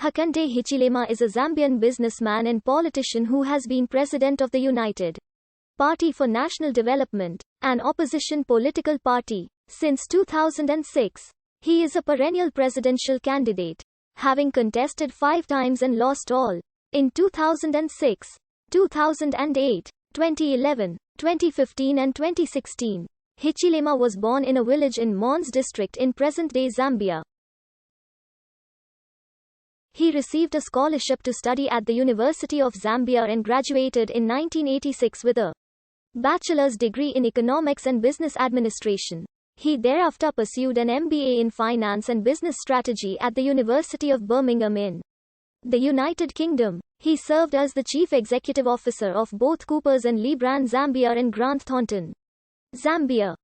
Hakainde Hichilema is a Zambian businessman and politician who has been president of the United Party for National Development, an opposition political party, since 2006. He is a perennial presidential candidate, having contested 5 times and lost all. In 2006, 2008, 2011, 2015 and 2016. Hichilema was born in a village in Mons district in present-day Zambia. He received a scholarship to study at the University of Zambia and graduated in 1986 with a bachelor's degree in economics and business administration. He thereafter pursued an MBA in finance and business strategy at the University of Birmingham in the United Kingdom. He served as the chief executive officer of both Coopers and Lee Brand Zambia and Grant Thornton, Zambia.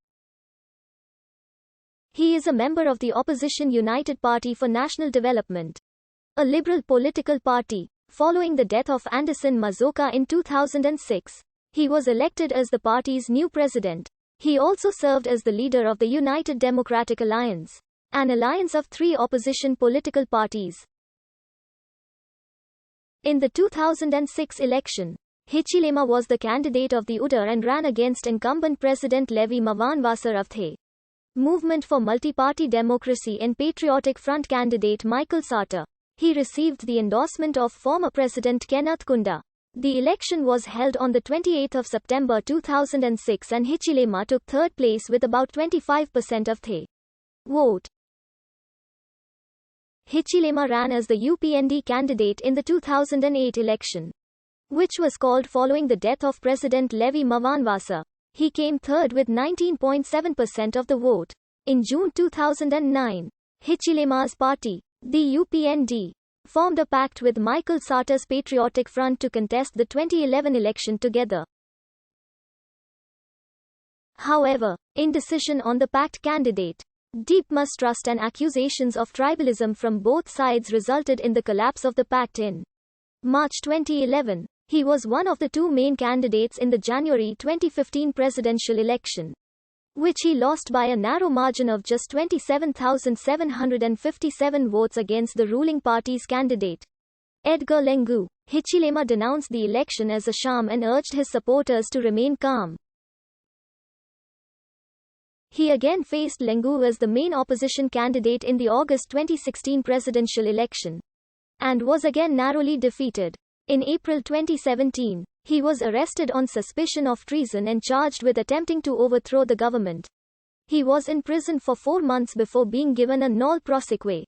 He is a member of the opposition United Party for National Development, a liberal political party. Following the death of Anderson Mazoka in 2006, he was elected as the party's new president. He also served as the leader of the United Democratic Alliance, an alliance of 3 opposition political parties. In the 2006 election, Hichilema was the candidate of the UDA and ran against incumbent President Levi Mavanvasa of the Movement for Multi-Party Democracy and Patriotic Front candidate Michael Sata. He received the endorsement of former President Kenneth Kunda. The election was held on the 28th of September 2006 and Hichilema took third place with about 25% of the vote. Hichilema ran as the UPND candidate in the 2008 election, which was called following the death of President Levi Mavanvasa. He came third with 19.7% of the vote. In June 2009, Hichilema's party, the UPND, formed a pact with Michael Sata's Patriotic Front to contest the 2011 election together. However, indecision on the pact candidate, deep mistrust and accusations of tribalism from both sides resulted in the collapse of the pact in March 2011. He was one of the 2 main candidates in the January 2015 presidential election, which he lost by a narrow margin of just 27,757 votes against the ruling party's candidate, Edgar Lungu. Hichilema denounced the election as a sham and urged his supporters to remain calm. He again faced Lungu as the main opposition candidate in the August 2016 presidential election, and was again narrowly defeated. In April 2017, he was arrested on suspicion of treason and charged with attempting to overthrow the government. He was in prison for 4 months before being given a nolle prosequi.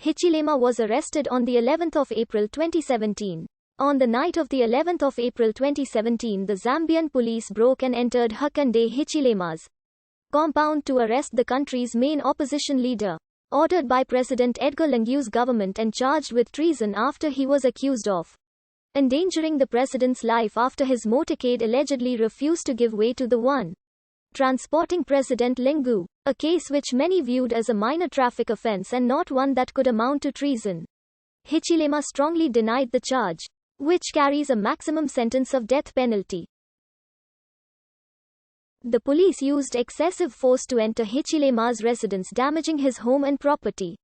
Hichilema was arrested on the 11th of April 2017. On the night of the 11th of April 2017, the Zambian police broke and entered Hakainde Hichilema's compound to arrest the country's main opposition leader, ordered by President Edgar Lungu's government and charged with treason after he was accused of endangering the president's life after his motorcade allegedly refused to give way to the one transporting President Lungu, a case which many viewed as a minor traffic offense and not one that could amount to treason. Hichilema strongly denied the charge, which carries a maximum sentence of death penalty. The police used excessive force to enter Hichilema's residence, damaging his home and property,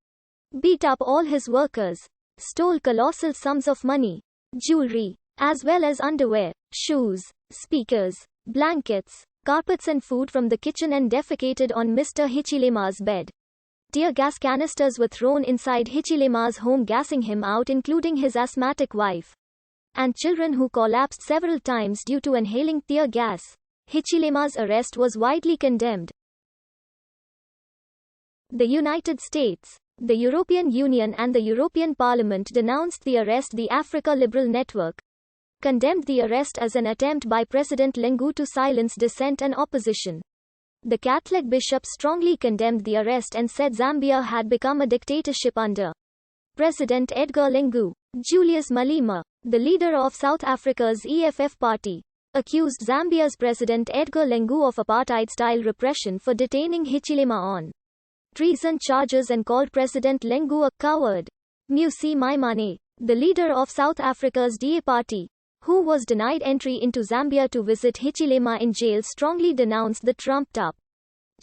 beat up all his workers, stole colossal sums of money, jewelry, as well as underwear, shoes, speakers, blankets, carpets and food from the kitchen and defecated on Mr. Hichilema's bed. Tear gas canisters were thrown inside Hichilema's home, gassing him out, including his asthmatic wife and children who collapsed several times due to inhaling tear gas. Hichilema's arrest was widely condemned. The United States, the European Union and the European Parliament denounced the arrest. The Africa Liberal Network condemned the arrest as an attempt by President Lungu to silence dissent and opposition. The Catholic bishop strongly condemned the arrest and said Zambia had become a dictatorship under President Edgar Lungu. Julius Malema, the leader of South Africa's EFF party, accused Zambia's President Edgar Lungu of apartheid-style repression for detaining Hichilema on treason charges and called President Lungu a coward. Musi Maimane, the leader of South Africa's DA party, who was denied entry into Zambia to visit Hichilema in jail, strongly denounced the trumped-up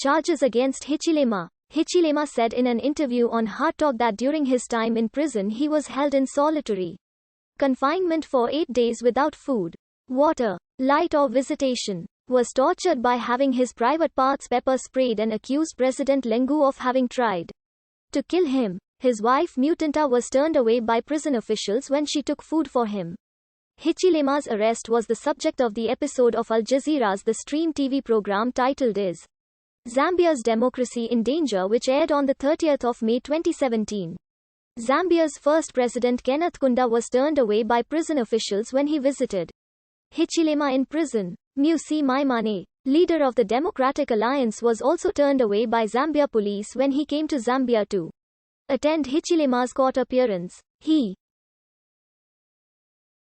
charges against Hichilema. Hichilema said in an interview on Hard Talk that during his time in prison he was held in solitary confinement for 8 days without food, water, light or visitation, was tortured by having his private parts pepper sprayed and accused President Lengu of having tried to kill him. His wife Mutinta was turned away by prison officials when she took food for him. Hichilema's arrest was the subject of the episode of Al Jazeera's The Stream TV program titled Is Zambia's Democracy in Danger, which aired on 30 May 2017. Zambia's first president Kenneth Kaunda was turned away by prison officials when he visited Hichilema in prison. Musi Maimane, leader of the Democratic Alliance, was also turned away by Zambia police when he came to Zambia to attend Hichilema's court appearance. He